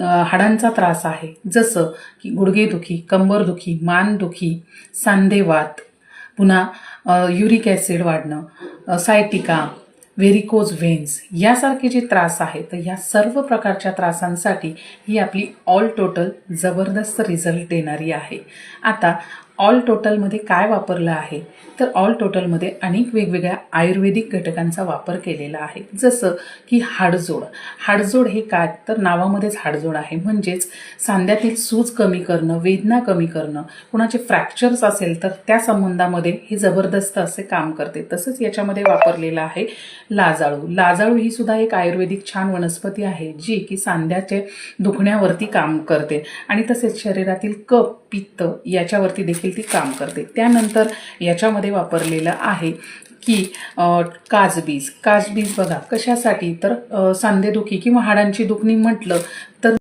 हाडांचा त्रास आहे, जसं की गुडघेदुखी, कंबरदुखी, मानदुखी, सांधेवात, पुन्हा युरिक ॲसिड वाढणं, सायटिका, व्हेरिकोज व्हेन्स यासारखे जे त्रास आहेत, तर ह्या सर्व प्रकारच्या त्रासांसाठी ही आपली ऑल टोटल जबरदस्त रिझल्ट देणारी आहे. आता ऑल टोटलमध्ये काय वापरलं आहे, तर ऑल टोटलमध्ये अनेक वेगवेगळ्या आयुर्वेदिक घटकांचा वापर केलेला आहे, जसं की हाडजोड. हाडजोड हे काय, तर नावामध्येच हाडजोड आहे, म्हणजेच सांध्यातील सूज कमी करणं, वेदना कमी करणं, कुणाचे फ्रॅक्चर्स असेल तर त्या संबंधामध्ये हे जबरदस्त असे काम करते. तसंच याच्यामध्ये वापरलेलं आहे लाजाळू. लाजाळू ही सुद्धा एक आयुर्वेदिक छान वनस्पती आहे, जी की सांध्याचे दुखण्यावरती काम करते आणि तसेच शरीरातील कफ, पित्त याच्यावरती देखील ती काम करते. त्यानंतर याच्यामध्ये वापरलेलं आहे की काजबीज. काजबीज बघा कशासाठी, तर सांधेदुखी किंवा हाडांची दुखणी म्हटलं तर